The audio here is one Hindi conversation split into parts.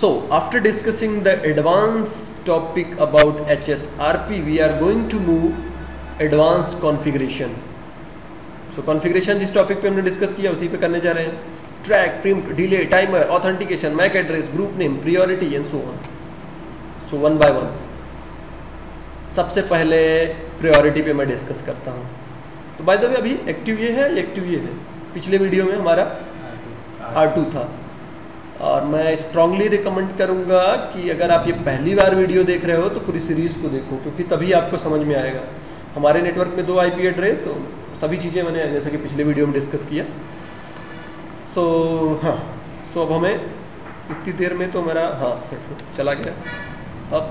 So after discussing the advanced topic about HSRP, we are going to move advanced configuration. So configuration जिस टॉपिक पे हमने डिस्कस किया उसी पे करने जा रहे हैं. Track, preempt, delay, timer, authentication, MAC address, group name, priority and so on. So one by one. सबसे पहले प्रायोरिटी पे मैं डिस्कस करता हूँ. तो बाय द वे अभी एक्टिव ये है, एक्टिव ये है. पिछले वीडियो में हमारा R2 था. और मैं स्ट्रांगली रिकमेंड करूँगा कि अगर आप ये पहली बार वीडियो देख रहे हो तो पूरी सीरीज़ को देखो, क्योंकि तभी आपको समझ में आएगा. हमारे नेटवर्क में 2 IP एड्रेस, सभी चीज़ें मैंने जैसे कि पिछले वीडियो में डिस्कस किया. सो अब हमें इतनी देर में तो मेरा चला गया. अप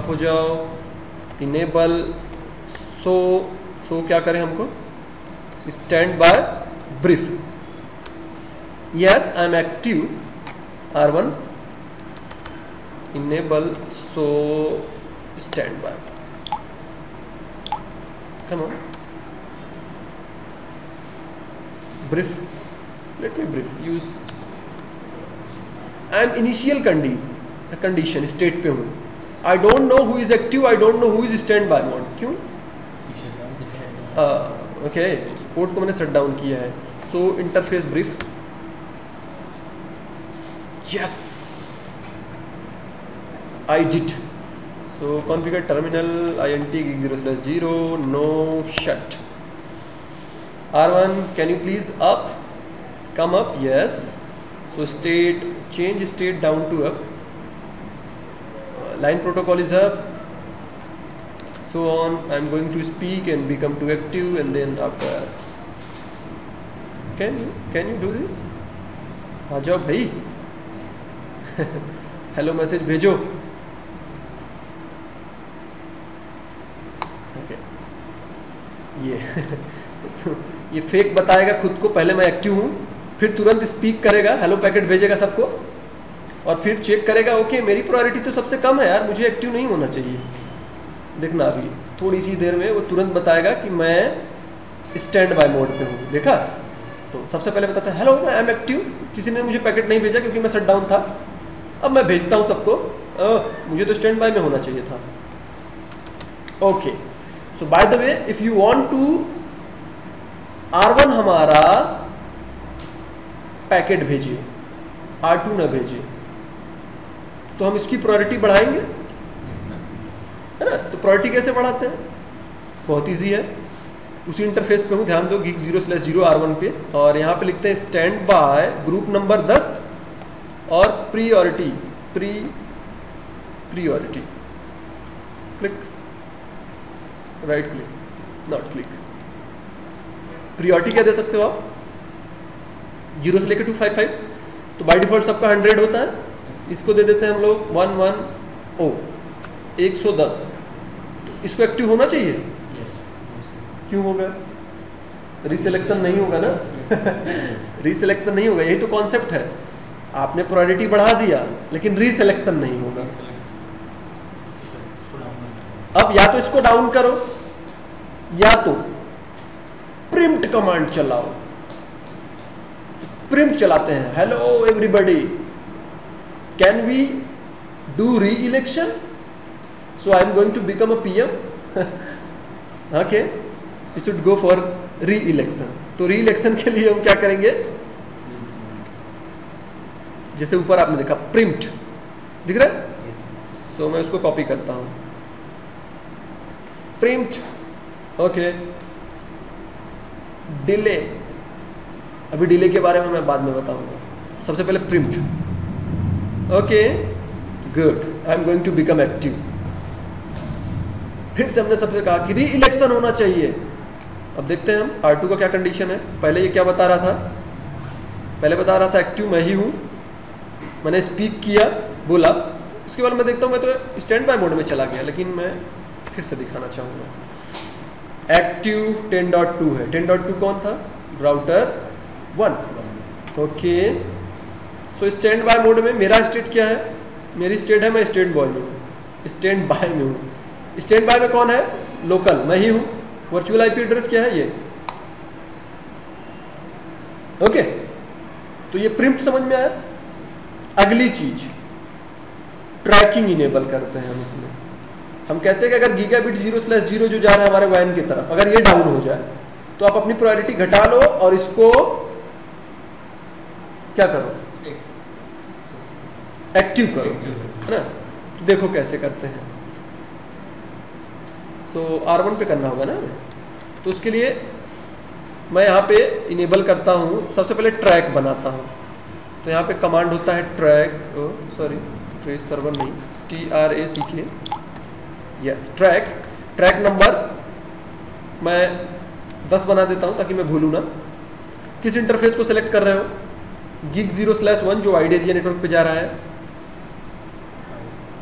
हो जाओ, इनेबल. सो क्या करें हमको? Stand by brief. Yes, I am active. R1 enable so standby. Come on. Brief. Let me brief. Use. I am initial condition state पे हूँ. I don't know who is active. I don't know who is standby mode. क्यों? Okay. पोर्ट को मैंने शट डाउन किया है. So interface brief. Yes, I did. So configure terminal int gig 0/0 no shut. R1 can you please come up? Yes. So change state down to up. Line protocol is up. So on. I'm going to speak and become to active, and then after. Can you do this? आ जाओ भाई. हेलो मैसेज भेजो. ओके. ये फेक बताएगा खुद को. पहले मैं एक्टिव हूँ, फिर तुरंत स्पीक करेगा, हेलो पैकेट भेजेगा सबको, और फिर चेक करेगा ओके मेरी प्रायोरिटी तो सबसे कम है यार, मुझे एक्टिव नहीं होना चाहिए. देखना अभी थोड़ी सी देर में वो तुरंत बताएगा कि मैं स्टैंड बाय मोड पे हूँ. देखा? तो सबसे पहले बताता है हेलो मैं एम एक्टिव, किसी ने मुझे पैकेट नहीं भेजा क्योंकि मैं शट डाउन था. अब मैं भेजता हूं सबको, मुझे तो स्टैंड बाय में होना चाहिए था. Okay. So by the way if you want to R1 हमारा पैकेट भेजे, R2 ना भेजे, तो हम इसकी प्रायोरिटी बढ़ाएंगे, है ना? तो प्रायोरिटी कैसे बढ़ाते हैं? बहुत इजी है. उसी इंटरफेस पे हूं, ध्यान दो, gig 0/0 R1 पे, और यहाँ पे लिखते हैं स्टैंड बाय ग्रुप नंबर 10 और priority. Click, right click, not click. Priority क्या दे सकते हो आप? 0 से लेकर 255. तो बाय डिफॉल्ट सबका 100 होता है. इसको दे देते हैं हम लोग 110. तो इसको एक्टिव होना चाहिए. क्यों होगा? रिसेलेक्शन नहीं होगा ना. रिसेलेक्शन नहीं होगा. यही तो कॉन्सेप्ट है. आपने प्रायोरिटी बढ़ा दिया लेकिन रीसिलेक्शन नहीं होगा. अब या तो इसको डाउन करो या तो प्रिम्प्ट कमांड चलाओ. प्रिम्प्ट चलाते हैं, hello everybody can we do reelection, so I am going to become a PM. Okay, you should go for reelection. तो री इलेक्शन के लिए हम क्या करेंगे? जैसे ऊपर आपने देखा प्रिम्प्ट दिख रहा है. सो मैं उसको कॉपी करता हूं. प्रिम्प्ट. ओके. डिले. अभी डिले के बारे में मैं बाद में बताऊंगा. सबसे पहले prompt. Okay good, I am going to become active. फिर से हमने सबसे कहा कि री इलेक्शन होना चाहिए. अब देखते हैं हम R2 का क्या कंडीशन है. पहले ये क्या बता रहा था? पहले बता रहा था एक्टिव मैं ही हूं. मैंने स्पीक किया, बोला. उसके बाद मैं देखता हूँ मैं तो स्टैंड बाय मोड में चला गया. लेकिन मैं फिर से दिखाना चाहूँगा. एक्टिव 10.2 है. 10.2 कौन था? Router 1. Okay. So stand by mode में मेरा स्टेट क्या है? मेरी स्टेट है मैं स्टैंड बाय में हूँ, स्टैंड बाय में हूँ. स्टैंड बाय में कौन है? लोकल, मैं ही हूँ. वर्चुअल IP एड्रेस क्या है? ये. ओके. तो ये प्रिम्प्ट समझ में आया. अगली चीज ट्रैकिंग इनेबल करते हैं हम इसमें। हम कहते हैं कि अगर गीगाबिट 0/0 जो जा रहा है हमारे वाइन की तरफ, अगर ये डाउन हो जाए तो आप अपनी प्रायोरिटी घटा लो और इसको क्या करो, एक्टिव करो, है ना। तो देखो कैसे करते हैं। सो R1 पे करना होगा ना हमें, तो उसके लिए मैं यहाँ पे इनेबल करता हूँ। सबसे पहले ट्रैक बनाता हूँ, तो यहाँ पे कमांड होता है ट्रैक, ट्रेस सर्वर नहीं, TRACK, yes track. Track number मैं 10 बना देता हूँ ताकि मैं भूलूँ ना। किस इंटरफेस को सिलेक्ट कर रहे हो, gig 0/1 जो वाइड एरिया नेटवर्क पे जा रहा है।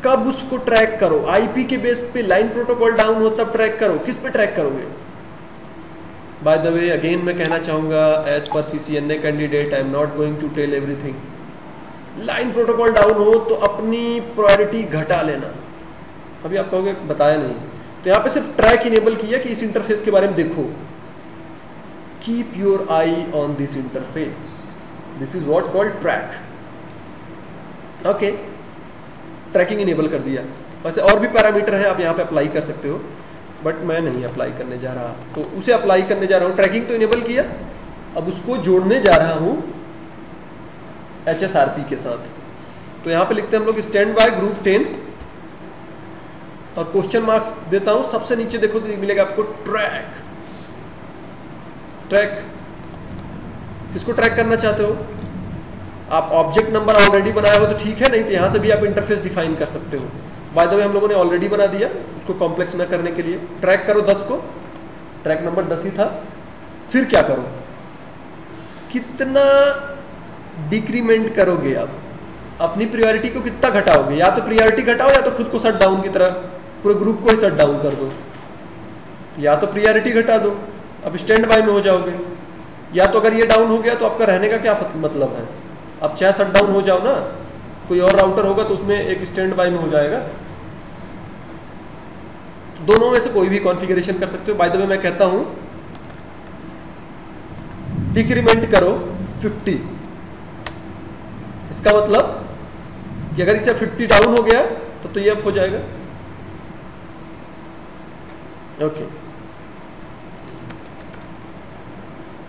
कब उसको ट्रैक करो, आईपी के बेस पे लाइन प्रोटोकॉल डाउन हो तब ट्रैक करो। किस पे ट्रैक करोगे? बाय द वे अगेन मैं कहना चाहूंगा, एज पर CCNA candidate I am not going to tell everything. Line protocol down हो तो अपनी प्रायोरिटी घटा लेना। अभी आप कहोगे बताया नहीं, तो यहाँ पे सिर्फ ट्रैक इनेबल किया कि इस इंटरफेस के बारे में देखो। Keep your eye on this interface, this is what called track. Okay, tracking enable कर दिया। वैसे और भी पैरामीटर है, आप यहाँ पे अप्लाई कर सकते हो, बट मैं नहीं अप्लाई करने जा रहा, तो उसे अप्लाई करने जा रहा हूँ। ट्रैकिंग तो इनेबल किया, अब उसको जोड़ने जा रहा हूँ HSRP के साथ। तो यहाँ पे लिखते हैं हम लोग स्टैंड बाय ग्रुप 10 और क्वेश्चन मार्क्स देता हूँ। सबसे नीचे देखो तो मिलेगा आपको ट्रैक। ट्रैक किसको ट्रैक करना चाहते हो? आप ऑब्जेक्ट नंबर ऑलरेडी बनाया हो तो ठीक है, नहीं तो यहाँ से भी आप इंटरफेस डिफाइन कर सकते हो। बाय द वे हम लोगों ने ऑलरेडी बना दिया, उसको कॉम्प्लेक्स ना करने के लिए। ट्रैक करो 10 को, ट्रैक नंबर 10 ही था। फिर क्या करो, कितना डिक्रीमेंट करोगे आप, अपनी प्रायोरिटी को कितना घटाओगे। या तो प्रायोरिटी घटाओ या तो खुद को शट डाउन की तरह पूरे ग्रुप को ही शट डाउन कर दो। या तो प्रायोरिटी घटा दो, अब स्टैंड बाय में हो जाओगे। या तो अगर ये डाउन हो गया तो आपका रहने का क्या मतलब है? अब चाहे शट डाउन हो जाओ ना, कोई और राउटर होगा तो उसमें एक स्टैंड बाय में हो जाएगा। दोनों में से कोई भी कॉन्फ़िगरेशन कर सकते हो। बाय द वे मैं कहता हूं डिक्रीमेंट करो 50। इसका मतलब कि अगर इसे 50 डाउन हो गया तो ये अप हो जाएगा। ओके,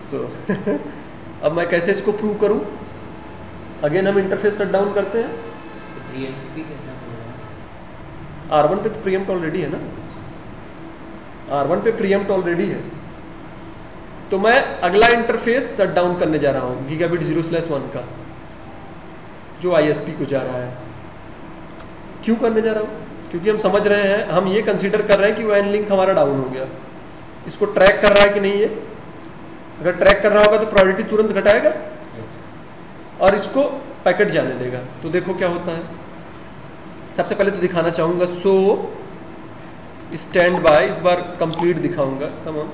सो अब मैं कैसे इसको प्रूव करूं? अगेन हम इंटरफेस शट डाउन करते हैं। R1 पे तो प्रीएम्प्ट ऑलरेडी है ना, R1 पे प्रीएम्प्ट ऑलरेडी है। तो मैं अगला इंटरफेस शट डाउन करने जा रहा हूं गीगाबिट 0/1 का, जो ISP को जा रहा है। क्यों करने जा रहा हूं? क्योंकि हम समझ रहे हैं, हम ये कंसीडर कर रहे हैं कि वैन लिंक हमारा डाउन हो गया। इसको ट्रैक कर रहा है कि नहीं? ये अगर ट्रैक कर रहा होगा तो प्रायोरिटी तुरंत घटाएगा और इसको पैकेट जाने देगा। तो देखो क्या होता है। सबसे पहले तो दिखाना चाहूंगा सो स्टैंड बाय, इस बार कंप्लीट दिखाऊंगा। कम ऑन,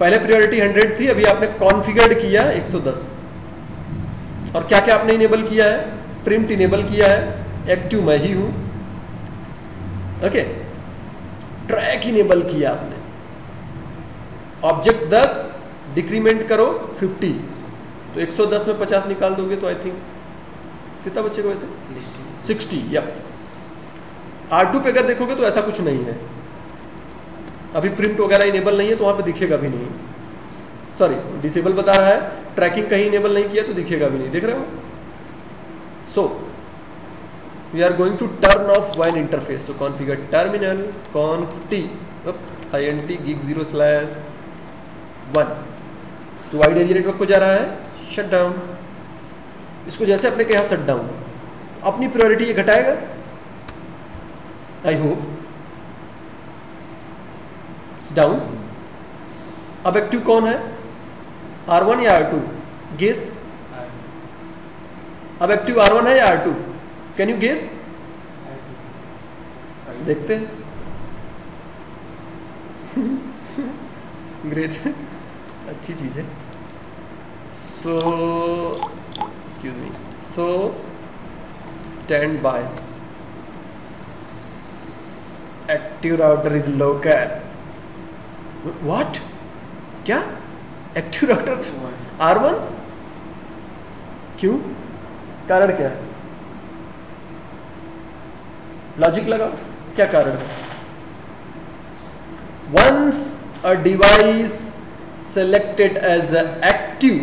पहले प्रायोरिटी 100 थी, अभी आपने कॉन्फ़िगर्ड किया 110। और क्या क्या आपने इनेबल किया है? प्रिंट इनेबल किया है, एक्टिव मैं ही हूं। ओके, ट्रैक इनेबल किया आपने, ऑब्जेक्ट 10 डिक्रीमेंट करो 50। तो 110 में 50 निकाल दोगे तो आई थिंक कितना बचेगा वैसे? 60। यप। R2 पे अगर देखोगे तो ऐसा कुछ नहीं है, अभी प्रिंट वगैरह इनेबल नहीं है तो वहां पे दिखेगा भी नहीं। सॉरी, डिसेबल बता रहा है, ट्रैकिंग कहीं इनेबल नहीं किया तो दिखेगा भी नहीं। देख रहे हो? So we are going to turn off WAN interface. तो configure terminal conft int gig 0/1 तो वाइड एरिया नेटवर्क को जा रहा है शट डाउन। इसको जैसे अपने के यहाँ शट डाउन, अपनी प्रायोरिटी ये घटाएगा आई होप। डाउन। अब एक्टिव कौन है, R1 या R2? गेस। अब एक्टिव R1 है या R2? Can you guess? देखते हैं। ग्रेट, अच्छी चीज है। So excuse me, so standby active router is local. What? क्या एक्टिव राउटर R1? क्यों कारण क्या है? लॉजिक लगाओ, क्या कारण है? Once a device selected as active,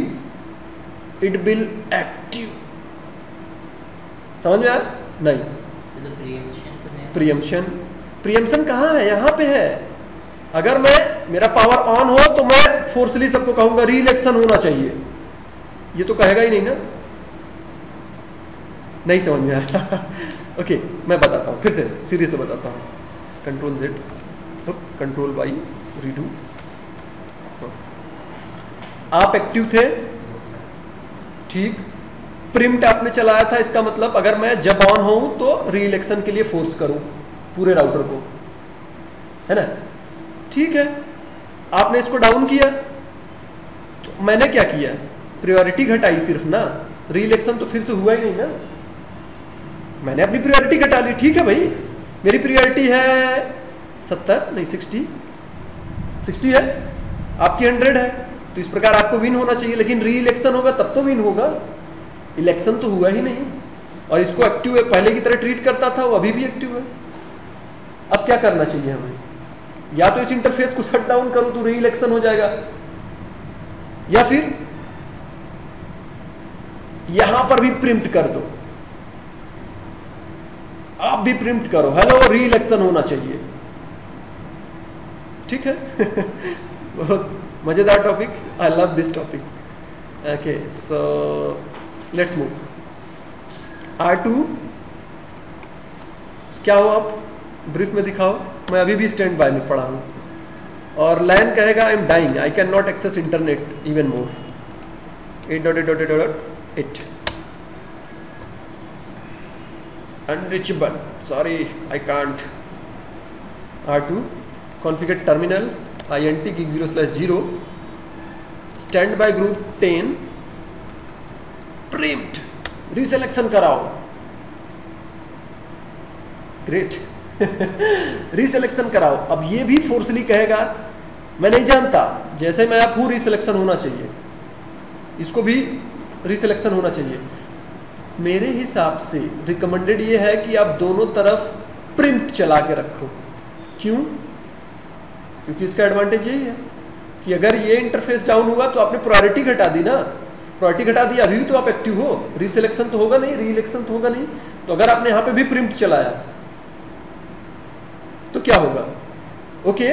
it will active. समझ में आया? नहीं। प्रीएम्पशन कहाँ है? यहाँ पे है। अगर मेरा पावर ऑन हो तो मैं फोर्सली सबको कहूंगा रीइलेक्शन होना चाहिए, ये तो कहेगा ही नहीं ना। नहीं समझ में आया? ओके, मैं बताता हूँ, फिर से सीरीज से बताता हूँ। Control Z, control Y, redo. आप एक्टिव थे, ठीक, प्रिम्प्ट आपने चलाया था, इसका मतलब अगर मैं जब ऑन हूं तो रीइलेक्शन के लिए फोर्स करूं पूरे राउटर को, है ना? ठीक है, आपने इसको डाउन किया तो मैंने क्या किया? प्रायोरिटी घटाई सिर्फ ना, रीइलेक्शन तो फिर से हुआ ही नहीं ना। मैंने अपनी प्रायोरिटी घटा ली, ठीक है भाई, मेरी प्रायोरिटी है 70 नहीं 60 है, आपकी 100 है, तो इस प्रकार आपको विन होना चाहिए। लेकिन री इलेक्शन होगा तब तो विन होगा, इलेक्शन तो हुआ ही नहीं। और इसको एक्टिव है, पहले की तरह ट्रीट करता था, वो अभी भी एक्टिव है। अब क्या करना चाहिए हमें? या तो इस इंटरफेस को शट डाउन करो तो री इलेक्शन हो जाएगा, या फिर यहां पर भी प्रिम्प्ट कर दो, आप भी प्रिम्प्ट करो, हेलो री इलेक्शन होना चाहिए। ठीक है? बहुत मजेदार topic, I love this topic. Okay, so let's move. R2 क्या हो, आप ब्रीफ में दिखाओ। मैं अभी भी स्टैंड बाय में पढ़ा हूं। और लैन कहेगा I am dying, I can not access internet even more, 8.8.8 unreachable, sorry I can't. R2 configure terminal int gig0/0 standby group 10 prompt रीसेलेक्शन कराओ। ग्रेट। रीसेलेक्शन कराओ। अब ये भी फोर्सली कहेगा, मैं नहीं जानता, जैसे मैं आप हूं रीसेलेक्शन होना चाहिए, इसको भी रीसेलेक्शन होना चाहिए। मेरे हिसाब से रिकमेंडेड ये है कि आप दोनों तरफ प्रिम्प्ट चला के रखो। क्यों? क्योंकि इसका एडवांटेज यही है कि अगर ये इंटरफेस डाउन हुआ तो आपने प्रायोरिटी घटा दी ना, प्रायोरिटी घटा दी, अभी भी तो आप एक्टिव हो, रीसेलेक्शन तो होगा नहीं, रीइलेक्शन तो होगा नहीं। तो अगर आपने यहां पे भी प्रिम्प्ट चलाया तो क्या होगा? ओके,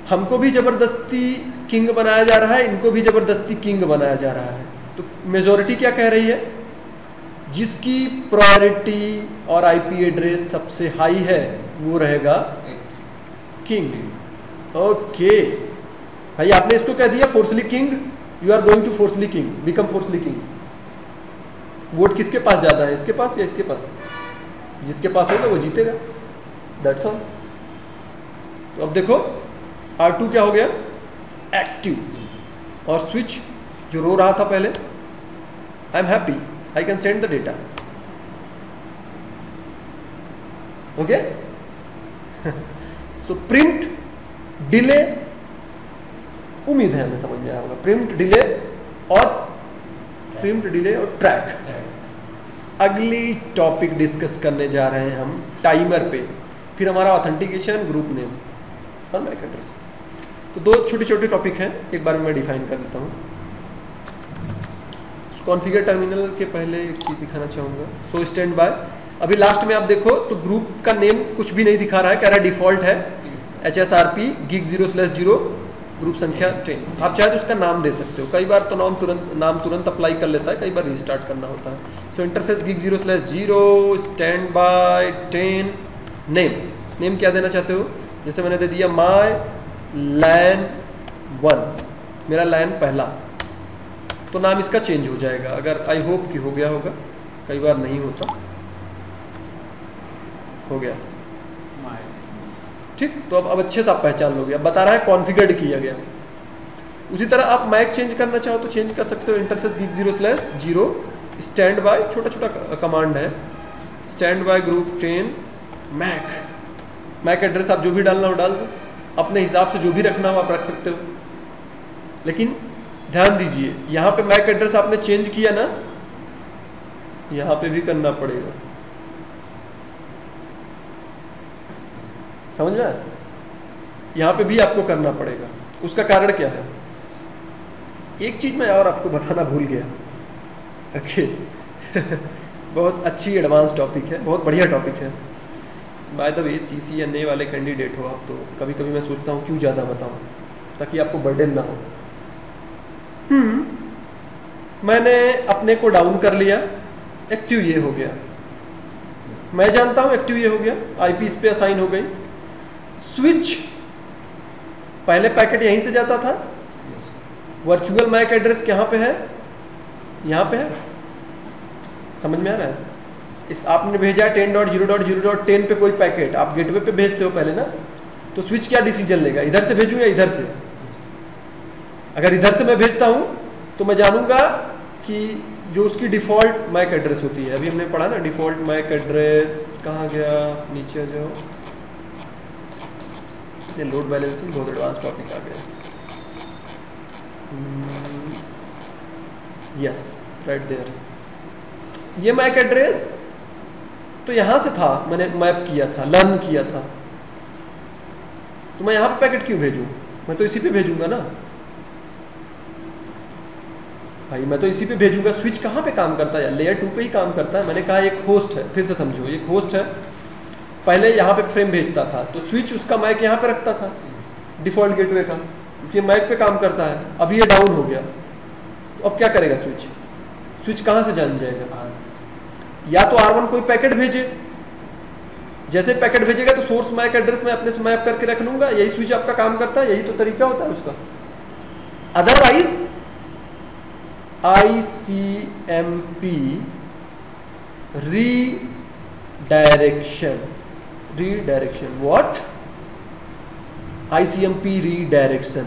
हमको भी जबरदस्ती किंग बनाया जा रहा है, इनको भी जबरदस्ती किंग बनाया जा रहा है। तो मेजॉरिटी क्या कह रही है? जिसकी प्रायोरिटी और आईपी एड्रेस सबसे हाई है वो रहेगा किंग। ओके भाई, आपने इसको कह दिया forcefully king, you are going to forcefully king, become forcefully king. Vote किसके पास ज्यादा है, इसके पास या इसके पास? जिसके पास होगा वो जीतेगा, दैट्स ऑल। तो अब देखो R2 क्या हो गया? एक्टिव। और स्विच जो रो रहा था पहले, I am happy, I can send the data. Okay? So print delay, उम्मीद है हमें समझ में आया होगा। प्रिम्प्ट डिले और ट्रैक। अगली टॉपिक डिस्कस करने जा रहे हैं हम टाइमर पे, फिर हमारा ऑथेंटिकेशन, ग्रुप नेम और मैक एड्रेस। तो दो छोटे छोटे टॉपिक हैं, एक बार मैं डिफाइन कर देता हूँ। कॉन्फ़िगर टर्मिनल के पहले एक चीज दिखाना चाहूंगा। सो स्टैंड बाय, अभी लास्ट में आप देखो तो ग्रुप का नेम कुछ भी नहीं दिखा रहा है, कह रहा है डिफॉल्ट है HSRP gig0/0 ग्रुप संख्या 10। आप चाहे तो उसका नाम दे सकते हो, कई बार तो नाम तुरंत अप्लाई कर लेता है, कई बार रीस्टार्ट करना होता है। So interface gig0/0 standby 10 name क्या देना चाहते हो? जैसे मैंने दे दिया माय लैन 1, मेरा लैन पहला, तो नाम इसका चेंज हो जाएगा। अगर आई होप कि हो गया होगा, कई बार नहीं होता। हो गया, ठीक। तो अब अच्छे से आप पहचान लोगे। अब बता रहा है कॉन्फ़िगर्ड किया गया। उसी तरह आप मैक चेंज करना चाहो तो चेंज कर सकते हो। इंटरफेस gig0/0 स्टैंड बाय, छोटा छोटा कमांड है, standby group 10 MAC address आप जो भी डालना हो डाल दो, अपने हिसाब से जो भी रखना हो आप रख सकते हो। लेकिन ध्यान दीजिए, यहां पे मैक एड्रेस आपने चेंज किया ना, यहाँ पे भी करना पड़ेगा। समझ में आया? यहाँ पे भी आपको करना पड़ेगा। उसका कारण क्या है? एक चीज मैं और आपको बताना भूल गया। ओके बहुत अच्छी एडवांस टॉपिक है, बहुत बढ़िया टॉपिक है। बाय द वे CCNA वाले कैंडिडेट हो आप, तो कभी कभी मैं सोचता हूँ क्यों ज़्यादा बताऊँ ताकि आपको बर्डन ना हो। मैंने अपने को डाउन कर लिया, एक्टिव ये हो गया, मैं जानता हूँ एक्टिव ये हो गया, IP इस पे असाइन हो गई। स्विच पहले पैकेट यहीं से जाता था, वर्चुअल मैक एड्रेस कहाँ पे है? यहाँ पे है। समझ में आ रहा है? इस आपने भेजा 10.0.0.10 पे कोई पैकेट, आप गेटवे पे भेजते हो पहले ना, तो स्विच क्या डिसीजन लेगा, इधर से भेजूं या इधर से? अगर इधर से मैं भेजता हूं तो मैं जानूंगा कि जो उसकी डिफॉल्ट मैक एड्रेस होती है, अभी हमने पढ़ा ना डिफॉल्ट मैक एड्रेस, कहाँ गया, नीचे आ जाओ, ये लोड बैलेंसिंग बहुत एडवांस टॉपिक आ गया। Yes right there. ये मैक एड्रेस तो यहां से था, मैंने मैप किया था, लर्न किया था, तो मैं यहां पे पैकेट क्यों भेजूं? मैं तो इसी पे भेजूंगा ना भाई, मैं तो इसी पे भेजूंगा। स्विच कहाँ पे काम करता है? लेयर 2 पे ही काम करता है। मैंने कहा एक होस्ट है, फिर से समझो, एक होस्ट है, पहले यहाँ पे फ्रेम भेजता था, तो स्विच उसका मैक यहाँ पे रखता था डिफॉल्ट गेटवे का, क्योंकि मैक पे काम करता है। अभी ये डाउन हो गया, तो अब क्या करेगा स्विच? स्विच कहाँ से जान जाएगा? या तो R1 कोई पैकेट भेजे, जैसे पैकेट भेजेगा तो सोर्स मैक एड्रेस में अपने से मैप करके रख लूंगा। यही स्विच आपका काम करता है, यही तो तरीका होता है उसका। Otherwise ICMP redirection what? ICMP redirection.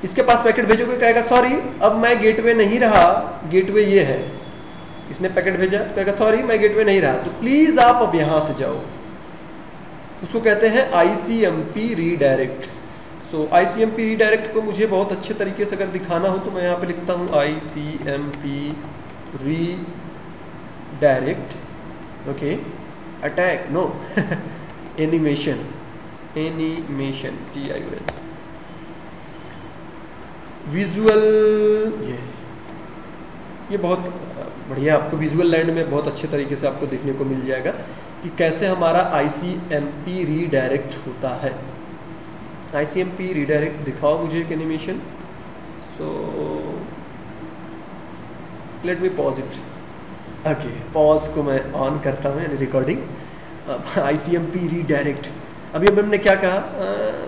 इसके पास पैकेट भेजोगे, कहेगा सॉरी अब मैं गेटवे नहीं रहा, गेटवे ये है। इसने पैकेट भेजा, कहेगा सॉरी मैं गेटवे नहीं रहा, तो प्लीज आप अब यहां से जाओ। उसको कहते हैं ICMP रीडायरेक्ट। सो ICMP रीडायरेक्ट को मुझे बहुत अच्छे तरीके से अगर दिखाना हो तो मैं यहाँ पे लिखता हूँ ICMP redirect. Okay, attack no animation TION, visual. ये बहुत बढ़िया, आपको विजुअल लैंड में बहुत अच्छे तरीके से आपको देखने को मिल जाएगा कि कैसे हमारा ICMP रीडायरेक्ट होता है। ICMP रीडायरेक्ट दिखाओ मुझे एक animation. So let me pause it. Okay, pause को मैं ऑन करता हूँ, यानी रिकॉर्डिंग। ICMP रीडायरेक्ट, अभी हमने क्या कहा,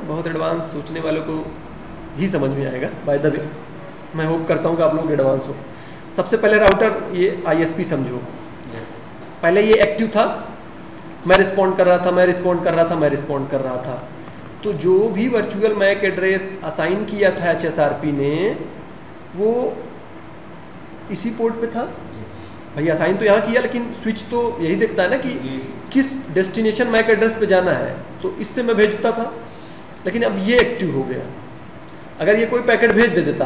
बहुत एडवांस सोचने वालों को ही समझ में आएगा। बाय द वे मैं होप करता हूँ कि आप लोग एडवांस हो। सबसे पहले राउटर, ये ISP समझो। पहले ये एक्टिव था, मैं रिस्पॉन्ड कर रहा था, मैं रिस्पॉन्ड कर रहा था, मैं रिस्पॉन्ड कर रहा था। तो जो भी वर्चुअल मैक एड्रेस असाइन किया था HSRP ने, वो इसी पोर्ट पे था। भाई असाइन तो यहाँ किया, लेकिन स्विच तो यही देखता है ना कि किस डेस्टिनेशन मैक एड्रेस पे जाना है, तो इससे मैं भेजता था। लेकिन अब ये एक्टिव हो गया, अगर ये कोई पैकेट भेज देता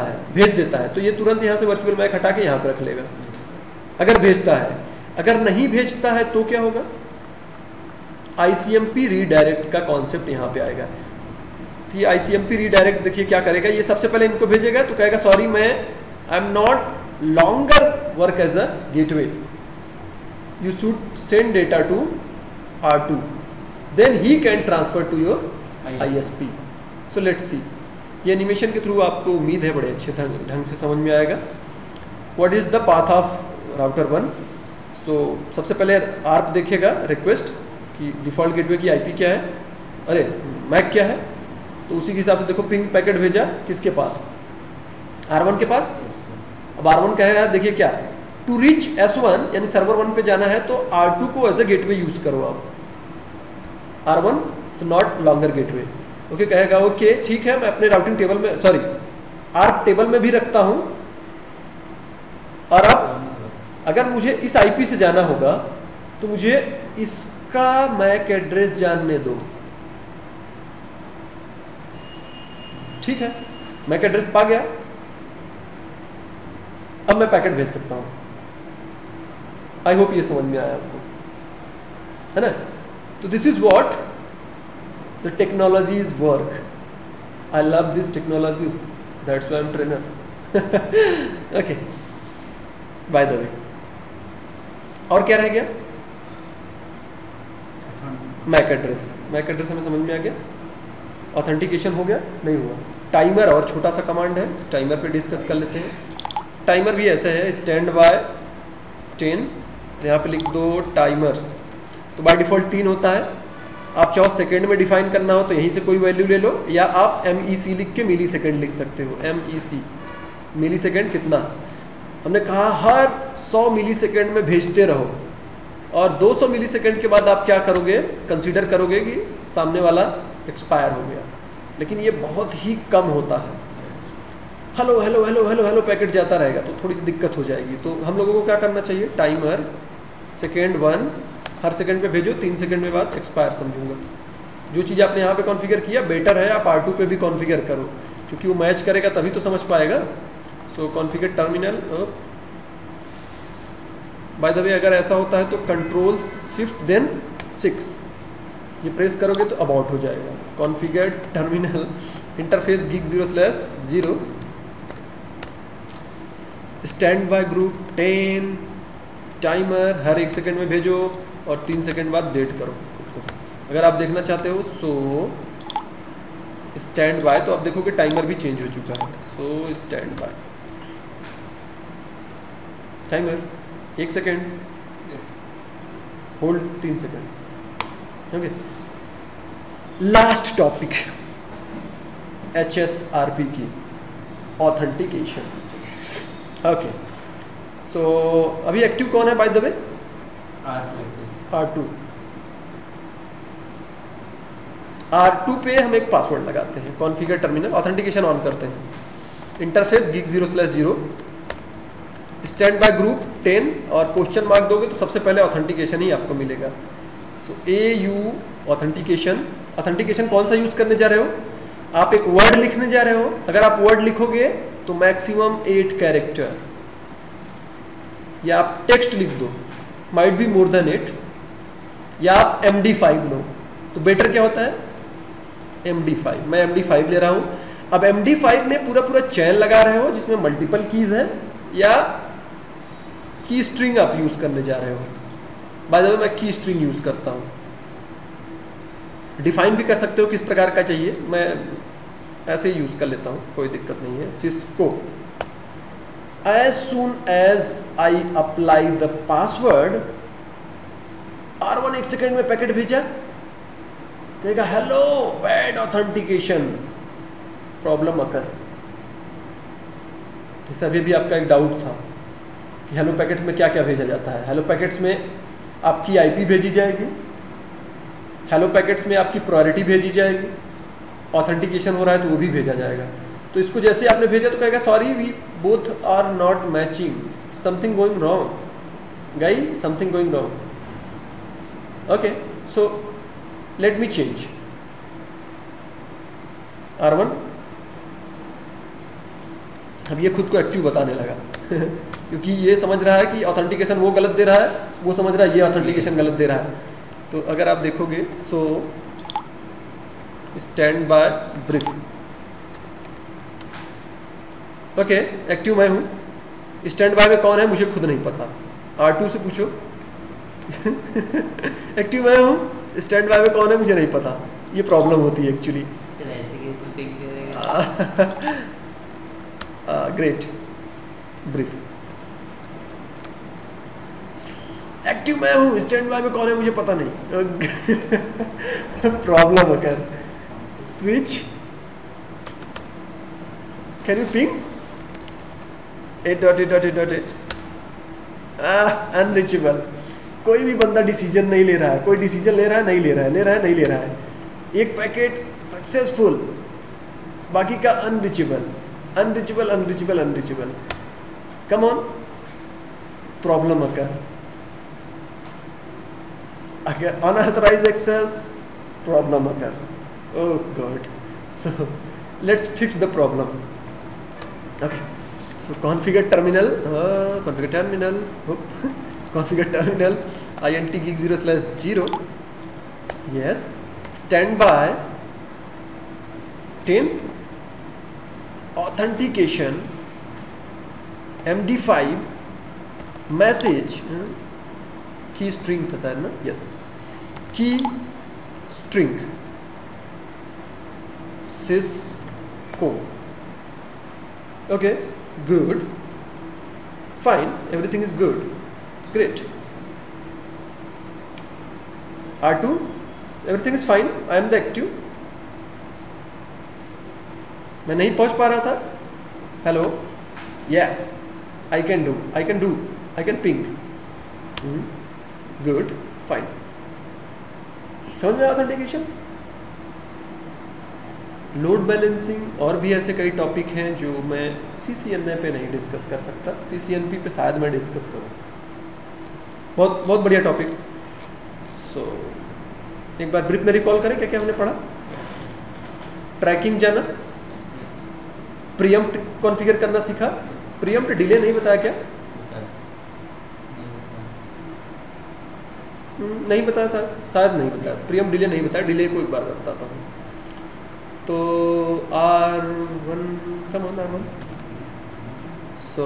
है तो ये तुरंत यहाँ से वर्चुअल मैक हटा के यहाँ पे रख लेगा, अगर भेजता है। अगर नहीं भेजता है तो क्या होगा? ICMP रीडायरेक्ट का कॉन्सेप्ट यहाँ पे आएगा। तो ये ICMP रीडायरेक्ट देखिए क्या करेगा, ये सबसे पहले इनको भेजेगा, तो कहेगा सॉरी मैं I am not longer work as a gateway, you should send data to R2, then he can transfer to your ISP। So let's see, ये एनिमेशन के थ्रू आपको उम्मीद है बड़े अच्छे ढंग से समझ में आएगा। What is the path of router 1? सो सबसे पहले ARP देखेगा रिक्वेस्ट कि डिफॉल्ट गेटवे की IP क्या है, अरे मैक क्या है, तो उसी के हिसाब से देखो पिंग पैकेट भेजा किसके पास, R1 के पास। अब R1 कहेगा देखिए क्या, टू रीच S1 यानी सर्वर 1 पे जाना है तो R2 को एज ए गेटवे यूज करो आप, R1 is not longer gateway. Okay कहेगा ओके ठीक है, मैं अपने राउटिंग टेबल में, सॉरी ARP टेबल में भी रखता हूं। और अब अगर मुझे इस IP से जाना होगा तो मुझे इसका मैक एड्रेस जानने दो। ठीक है, मैक एड्रेस पा गया, अब मैं पैकेट भेज सकता हूं। आई होप ये समझ में आया आपको, है ना? तो this is what the technologies work. I love this technologies, that's why I am trainer. Okay, bye the वे और क्या रह गया? Mac address. मैक एड्रेस हमें समझ में आ गया. ऑथेंटिकेशन हो गया? नहीं हुआ. टाइमर और छोटा सा कमांड है, टाइमर पे डिस्कस कर लेते हैं. टाइमर भी ऐसे है, स्टैंड बाय 10, यहाँ पे लिख दो टाइमर्स. तो बाय डिफॉल्ट 3 होता है. आप चाहो सेकेंड में डिफाइन करना हो तो यहीं से कोई वैल्यू ले लो, या आप MEC लिख के मिली सेकेंड लिख सकते हो. MEC मिली सेकेंड कितना? हमने कहा हर 100 मिली सेकेंड में भेजते रहो, और 200 मिली सेकेंड के बाद आप क्या करोगे? कंसीडर करोगे कि सामने वाला एक्सपायर हो गया. लेकिन ये बहुत ही कम होता है. Hello hello hello hello hello packet जाता रहेगा तो थोड़ी सी दिक्कत हो जाएगी. तो हम लोगों को क्या करना चाहिए? टाइमर सेकेंड 1 हर सेकेंड पे भेजो, 3 सेकेंड में बाद एक्सपायर समझूंगा. जो चीज़ आपने यहाँ पे कॉन्फ़िगर किया बेटर है आप R2 पे भी कॉन्फ़िगर करो, क्योंकि वो मैच करेगा तभी तो समझ पाएगा. So configure terminal. By the way अगर ऐसा होता है तो कंट्रोल शिफ्ट देन 6 ये प्रेस करोगे तो अबाउट हो जाएगा. Configure terminal interface gig 0/0 standby group 10 timer हर 1 सेकेंड में भेजो और 3 सेकेंड बाद डेट करो खुद को. अगर आप देखना चाहते हो सो स्टैंड बाय, तो आप देखोगे टाइमर भी चेंज हो चुका है. So stand by timer 1 second hold 3 second. Okay, last topic HSRP की ऑथेंटिकेशन. ओके, सो अभी एक्टिव कौन है bye the way? R2. R2 पे हम एक पासवर्ड लगाते हैं. कॉन्फ़िगर टर्मिनल ऑथेंटिकेशन ऑन करते हैं. Interface gig 0/0 standby group 10 और क्वेश्चन मार्क दोगे तो सबसे पहले ऑथेंटिकेशन ही आपको मिलेगा. सो AU ऑथेंटिकेशन. ऑथेंटिकेशन कौन सा यूज करने जा रहे हो? आप एक वर्ड लिखने जा रहे हो. अगर आप वर्ड लिखोगे तो मैक्सिमम 8 कैरेक्टर, या आप टेक्स्ट लिख दो, माइट बी मोर देन 8, या आप MD5 लो तो बेटर क्या होता है? MD5. मैं MD5 ले रहा हूं. अब MD5 में पूरा चैन लगा रहे हो जिसमें मल्टीपल कीज है, या की स्ट्रिंग आप यूज करने जा रहे हो? बाय द वे मैं की स्ट्रिंग यूज करता हूं. डिफाइन भी कर सकते हो किस प्रकार का चाहिए, मैं ऐसे ही यूज कर लेता हूं, कोई दिक्कत नहीं है. Cisco as soon as I apply the password R1 1 second में पैकेट भेजा, कहेगा hello bad authentication problem occur. जैसे अभी भी आपका एक डाउट था कि हेलो पैकेट्स में क्या क्या भेजा जाता है. हेलो पैकेट्स में आपकी IP भेजी जाएगी, हेलो पैकेट्स में आपकी प्रायोरिटी भेजी जाएगी, ऑथेंटिकेशन हो रहा है तो वो भी भेजा जाएगा. तो इसको जैसे आपने भेजा तो कहेगा sorry we both are not matching, something going wrong guy, something going wrong. Okay, so let me change R1. अब ये खुद को एक्टिव बताने लगा क्योंकि ये समझ रहा है कि ऑथेंटिकेशन वो गलत दे रहा है, वो समझ रहा है ये ऑथेंटिकेशन गलत दे रहा है. तो अगर आप देखोगे so stand by brief. Okay, active मैं हूं. स्टैंड बाय में कौन है मुझे खुद नहीं पता, R2 से पूछो. एक्टिव मैं हूं, स्टैंड बाय में कौन है मुझे नहीं पता. ये प्रॉब्लम होती है एक्चुअली. ग्रेट. ब्रीफ एक्टिव मैं हूं, स्टैंड बाय में कौन है मुझे पता नहीं. प्रॉब्लम अगर switch can you ping 8.8.8.8. Unreachable. कोई भी बंदा डिसीजन नहीं ले रहा है. कोई डिसीजन ले रहा है नहीं ले रहा है, ले रहा है नहीं ले रहा है. एक पैकेट सक्सेसफुल, बाकी का unreachable unreachable unreachable unreachable. Come on. Problem अगर unauthorized access, problem occur. Oh god. So let's fix the problem. Okay, so configure terminal. configure terminal int gig 0/0, yes, standby 10, authentication MD5 message, की स्ट्रिंग था शायद ना, यस, की string Cisco, okay, good, fine, everything is good, great. R2, everything is fine, I am the active. मैं नहीं पहुंच पा रहा था. Hello, yes, I can ping. Good, fine. समझ में ऑथेंटिकेशन. लोड बैलेंसिंग और भी ऐसे कई टॉपिक हैं जो मैं CCNA पे नहीं डिस्कस कर सकता, CCNP पे शायद मैं डिस्कस करूं. बहुत बहुत बढ़िया टॉपिक. सो एक बार ब्रीफ में रिकॉल करें क्या क्या हमने पढ़ा. ट्रैकिंग जाना, प्रीएम्प्ट कॉन्फ़िगर करना सीखा. प्रीएम्प्ट डिले नहीं बताया क्या? नहीं बताया शायद नहीं बताया. प्रीएम्प्ट डिले नहीं बताया. डिले को एक बार बताता हूँ. तो R1, कम ऑन R1. सो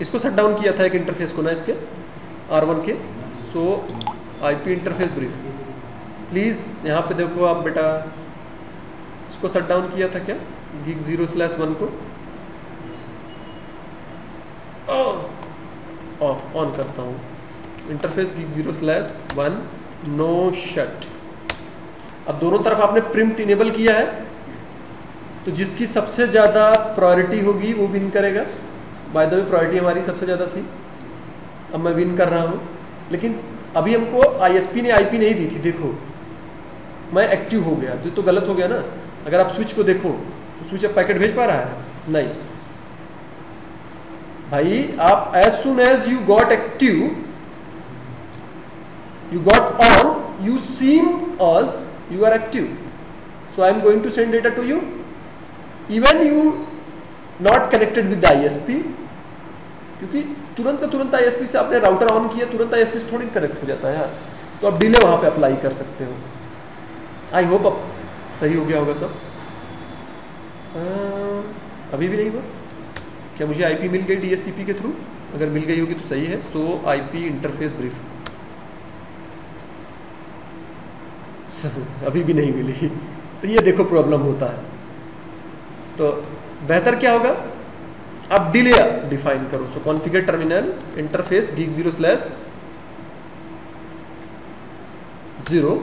इसको शट डाउन किया था एक इंटरफेस को ना, इसके R1 के. सो IP इंटरफेस ब्रीफ, प्लीज यहाँ पे देखो आप बेटा. इसको शट डाउन किया था क्या, gig 0/1 को. ऑन करता हूँ. Interface gig 0/1 no shut. अब दोनों तरफ आपने प्रिम्प्ट इनेबल किया है, तो जिसकी सबसे ज़्यादा प्रायोरिटी होगी वो विन करेगा. बाय द वे प्रायोरिटी हमारी सबसे ज़्यादा थी, अब मैं विन कर रहा हूँ. लेकिन अभी हमको ISP ने IP नहीं दी थी. देखो मैं एक्टिव हो गया, तो गलत हो गया ना. अगर आप स्विच को देखो तो स्विच अब पैकेट भेज पा रहा है? नहीं भाई. आप as soon as you got active, you got on, you seem as you are active, so I am going to send data to you even you not connected with the ISP. क्योंकि तुरंत का तुरंत ISP से आपने राउटर ऑन किया, तुरंत ISP से थोड़ी कनेक्ट हो जाता है यार. तो आप डिले वहां पे अप्लाई कर सकते हो. आई होप अब सही हो गया होगा सब. अभी भी नहीं हुआ क्या? मुझे IP मिल गई DHCP के थ्रू. अगर मिल गई होगी तो सही है. सो IP इंटरफेस ब्रीफ अभी भी नहीं मिली. तो ये देखो प्रॉब्लम होता है. तो बेहतर क्या होगा, आप डिले डिफाइन करो. So configure terminal interface gig 0/0,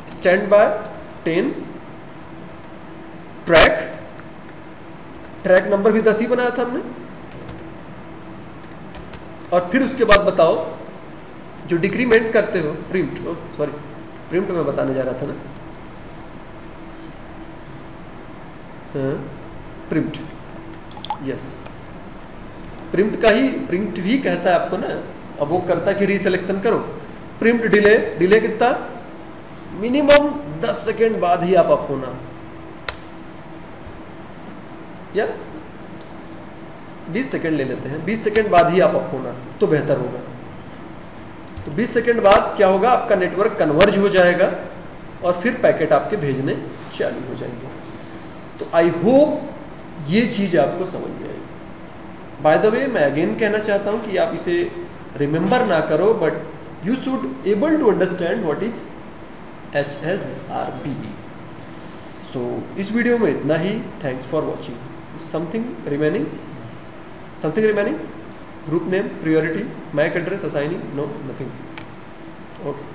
standby 10, track number भी 10 ही बनाया था हमने. और फिर उसके बाद बताओ जो डिक्रीमेंट करते हो, प्रिम्प्ट में बताने जा रहा था ना. प्रिम्प्ट, यस, प्रिम्प्ट का ही प्रिम्प्ट भी कहता है आपको ना. अब वो करता है कि रीसेलेक्शन करो. प्रिम्प्ट डिले कितना, मिनिमम 10 सेकेंड बाद ही आप अप होना, या 20 सेकेंड ले लेते हैं. 20 सेकेंड बाद ही आप अप होना तो बेहतर होगा. तो 20 सेकेंड बाद क्या होगा, आपका नेटवर्क कन्वर्ज हो जाएगा और फिर पैकेट आपके भेजने चालू हो जाएंगे. तो आई होप ये चीज आपको समझ में आई. बाय द वे मैं अगेन कहना चाहता हूं कि आप इसे रिमेंबर ना करो, but you should able to understand what is HSRP. So इस वीडियो में इतना ही. Thanks for watching. Something remaining, group name, priority, MAC address, assigning, no, nothing. Okay.